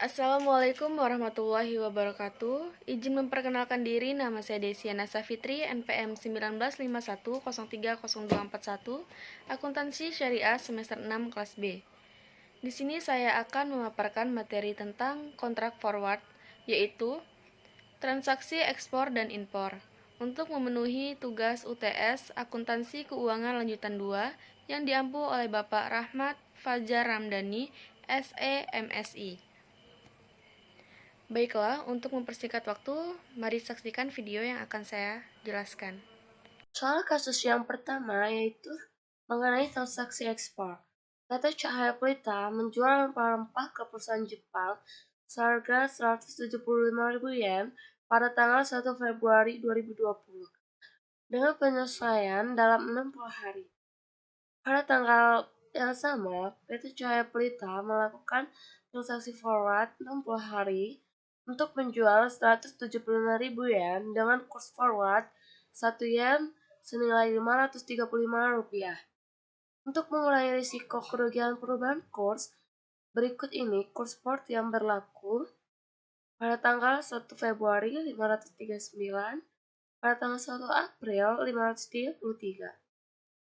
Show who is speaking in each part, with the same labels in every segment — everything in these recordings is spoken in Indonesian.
Speaker 1: Assalamualaikum warahmatullahi wabarakatuh. Izin memperkenalkan diri, nama saya Desiana Safitri, NPM 1951030241, Akuntansi Syariah semester 6 kelas B. Di sini saya akan memaparkan materi tentang kontrak forward, yaitu transaksi ekspor dan impor. Untuk memenuhi tugas UTS Akuntansi Keuangan Lanjutan 2 yang diampu oleh Bapak Rahmat Fajar Ramdhani, SE MSI. Baiklah, untuk mempersingkat waktu, mari saksikan video yang akan saya jelaskan.
Speaker 2: Soal kasus yang pertama yaitu mengenai transaksi ekspor. PT Cahaya Pelita menjual rempah-rempah ke perusahaan Jepang seharga 175.000 yen pada tanggal 1 Februari 2020 dengan penyesuaian dalam 60 hari. Pada tanggal yang sama, PT Cahaya Pelita melakukan transaksi forward 60 hari untuk menjual 175.000 yen dengan kurs forward 1 yen senilai Rp535. Untuk mengurangi risiko kerugian perubahan kurs, berikut ini kurs spot yang berlaku pada tanggal 1 Februari 539, pada tanggal 1 April 533.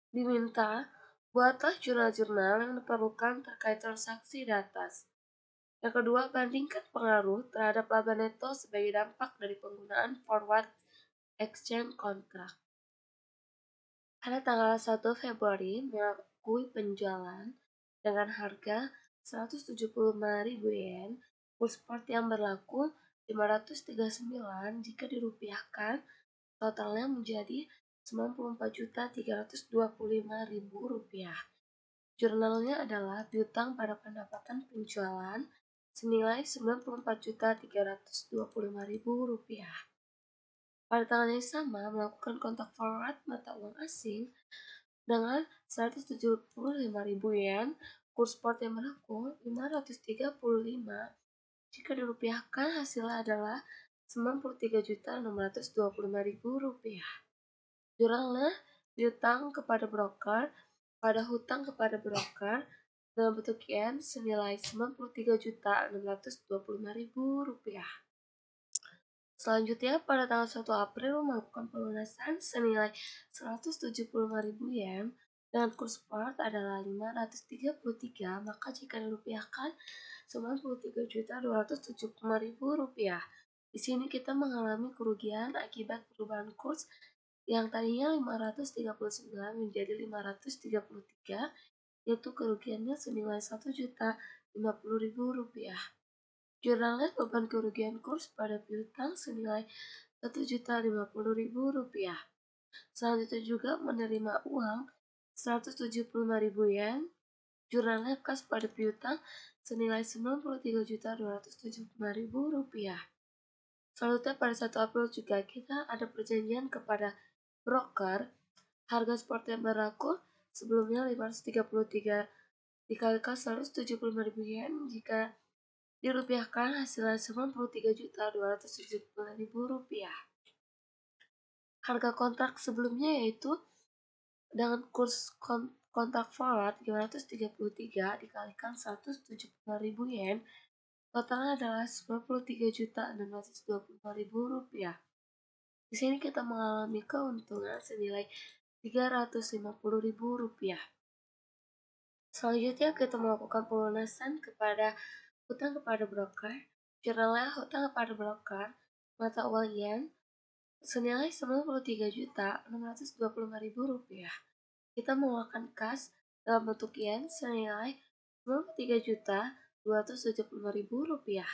Speaker 2: Diminta, buatlah jurnal-jurnal yang diperlukan terkait transaksi di atas. Yang kedua, bandingkan pengaruh terhadap laba neto sebagai dampak dari penggunaan forward exchange contract. Pada tanggal 1 Februari mengakui penjualan dengan harga 175.000 yen, kurs spot yang berlaku 539 jika dirupiahkan, totalnya menjadi 94.325.000 rupiah. Jurnalnya adalah piutang pada pendapatan penjualan senilai 94.325.000 rupiah. Pada tanggal yang sama melakukan kontak forward mata uang asing dengan 175.000 yen, kurs spot yang berlaku 535. Jika dirupiahkan hasilnya adalah 93.625.000 rupiah. Jurnalnya piutang kepada broker pada hutang kepada broker dalam bentuk yen senilai 93.625.000 rupiah. Selanjutnya, pada tanggal 1 April melakukan pelunasan senilai 175.000 yen dengan kurs spot adalah 533, maka jika dirupiahkan 93.275.000 rupiah. Di sini kita mengalami kerugian akibat perubahan kurs yang tadinya 539 menjadi 533, yaitu kerugiannya senilai 1.050.000 rupiah. Jurnalnya beban kerugian kurs pada piutang senilai 1.050.000 rupiah. Selanjutnya juga menerima uang 175.000 yen, jurnalnya kas pada piutang senilai 93.275.000 rupiah. Selanjutnya pada 1 April juga kita ada perjanjian kepada broker, harga spot yang berlaku sebelumnya 533 dikalikan 175.000 yen, jika dirupiahkan hasilnya 93.275.000 rupiah. Harga kontrak sebelumnya yaitu dengan kurs kontrak forward 533 dikalikan 175.000 yen, totalnya adalah 93.625.000 rupiah. Di sini kita mengalami keuntungan senilai 350.000 rupiah. Selanjutnya kita melakukan pelunasan kepada hutang kepada broker. Jurnalnya hutang kepada broker mata uang yen senilai 93.625.000 rupiah. Kita mengeluarkan kas dalam bentuk yen senilai 93.275.000 rupiah.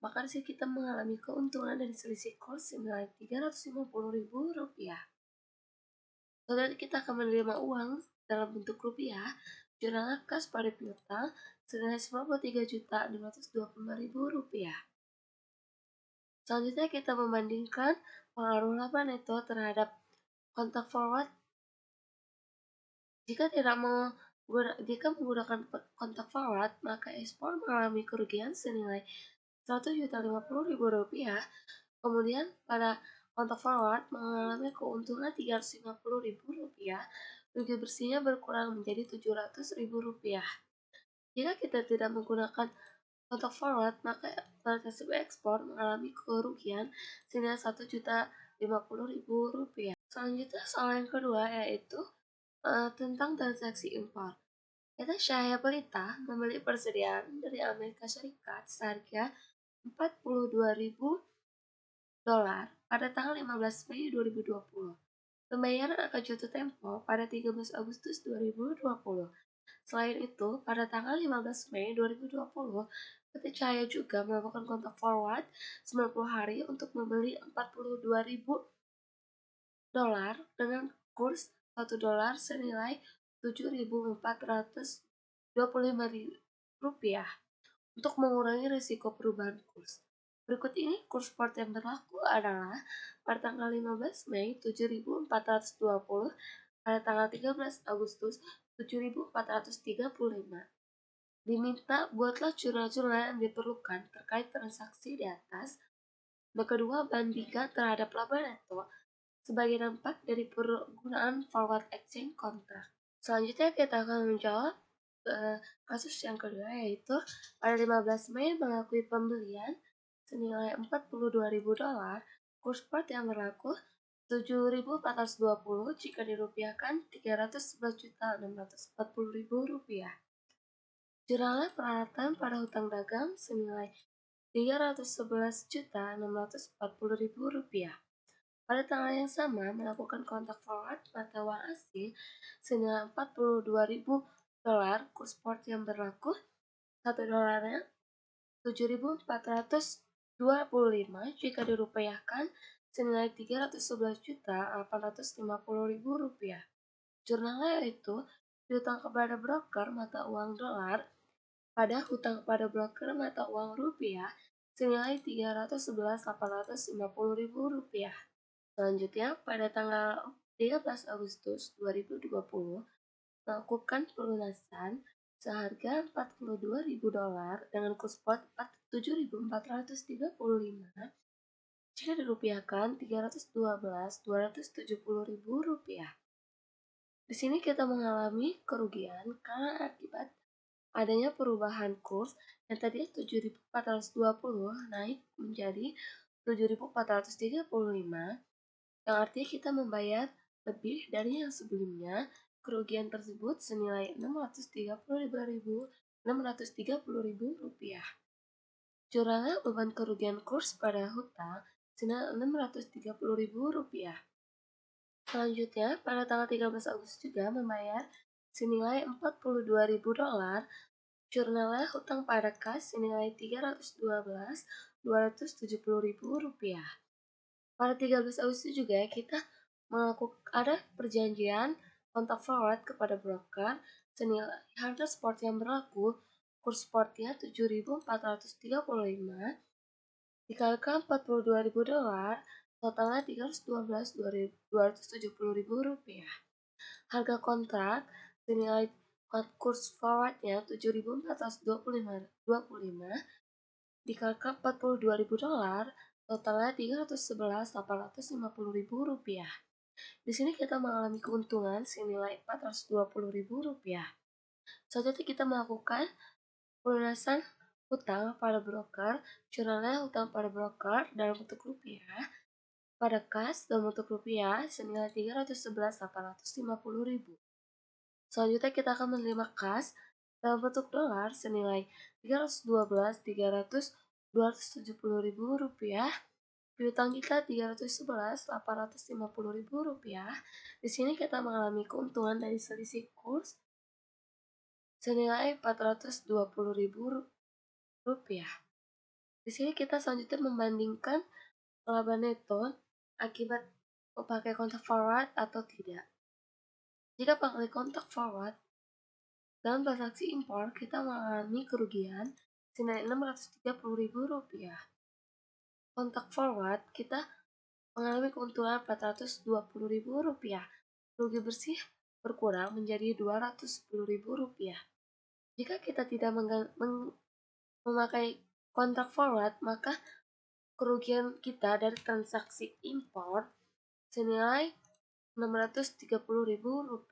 Speaker 2: Maka disini kita mengalami keuntungan dari selisih kurs senilai 350.000 rupiah. Kemudian kita akan menerima uang dalam bentuk rupiah, jurnal kas pada piutang senilai 93.625.000 rupiah. Selanjutnya kita membandingkan pengaruh laba neto terhadap kontak forward. Jika menggunakan kontak forward, maka ekspor mengalami kerugian senilai 150.000 rupiah. Kemudian pada kontak forward mengalami keuntungan 350.000 rupiah. Rugi bersihnya berkurang menjadi 700.000 rupiah. Jika kita tidak menggunakan Untuk forward, maka transaksi ekspor mengalami kerugian senilai Rp1.050.000. Selanjutnya soal yang kedua yaitu tentang transaksi impor. Kita Syahya Pelita membeli persediaan dari Amerika Serikat seharga $42.000 pada tanggal 15 Mei 2020. Pembayaran akan jatuh tempo pada 13 Agustus 2020. Selain itu, pada tanggal 15 Mei 2020, PT Cahaya juga melakukan kontrak forward 90 hari untuk membeli $42.000 dengan kurs $1 senilai Rp7.425 untuk mengurangi risiko perubahan kurs. Berikut ini kurs spot yang berlaku adalah pada tanggal 15 Mei 7.420, pada tanggal 13 Agustus 7.435. Diminta buatlah jurnal-jurnal yang diperlukan terkait transaksi di atas. Dan kedua, bandingkan terhadap laba neto sebagai dampak dari penggunaan forward exchange contract. Selanjutnya kita akan menjawab kasus yang kedua, yaitu pada 15 Mei mengakui pembelian senilai $42.000, kurs spot yang berlaku 7.420 jika dirupiahkan Rp311.640.000. Jurnalnya peralatan pada hutang dagang senilai Rp311.640.000. Pada tanggal yang sama melakukan kontak forward mata uang asing senilai $42.000, kurs spot yang berlaku $1 7.425 jika dirupiahkan senilai Rp311.850.000. Jurnalnya yaitu piutang kepada broker mata uang dolar pada hutang kepada broker mata uang rupiah senilai Rp311.850.000. Selanjutnya, pada tanggal 13 Agustus 2020, melakukan pelunasan seharga $42.000 dengan kurs spot Rp7.435 jika dirupiahkan Rp312.270.000. Di sini kita mengalami kerugian karena akibat adanya perubahan kurs yang tadinya 7.420 naik menjadi 7.435, yang artinya kita membayar lebih dari yang sebelumnya. Kerugian tersebut senilai Rp635.630.000. Jurnalnya beban kerugian kurs pada hutang senilai Rp630.000. Selanjutnya, pada tanggal 13 Agustus juga membayar senilai $42.000 jurnalnya hutang pada kas senilai Rp312.270.000. Pada 13 Agustus juga kita melakukan ada perjanjian kontak forward kepada broker senilai harga spot yang berlaku, kurs spotnya Rp7.435 dikalikan $42.000, totalnya Rp312.270.000. Harga kontrak senilai kurs forwardnya Rp7.425 dikalikan $42.000, totalnya Rp311.850.000. Di sini kita mengalami keuntungan senilai Rp420.000. Selanjutnya kita melakukan pelunasan hutang pada broker, jurnalnya hutang pada broker dalam bentuk rupiah, pada kas dalam bentuk rupiah senilai Rp311.850.000. Selanjutnya kita akan menerima kas dalam bentuk dolar senilai Rp312.270.000. Piutang kita Rp311.850.000. Di sini kita mengalami keuntungan dari selisih kurs senilai Rp420.000. Di sini kita selanjutnya membandingkan laba neto akibat memakai kontrak forward atau tidak. Jika pakai kontrak forward dalam transaksi impor, kita mengalami kerugian senilai Rp630.000. Kontrak forward kita mengalami keuntungan Rp420.000. Rugi bersih berkurang menjadi Rp210.000. Jika kita tidak memakai kontrak forward, maka kerugian kita dari transaksi impor senilai Rp630.000.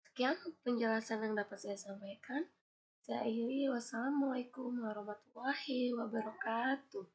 Speaker 2: Sekian penjelasan yang dapat saya sampaikan. Saya akhiri, wassalamualaikum warahmatullahi wabarakatuh.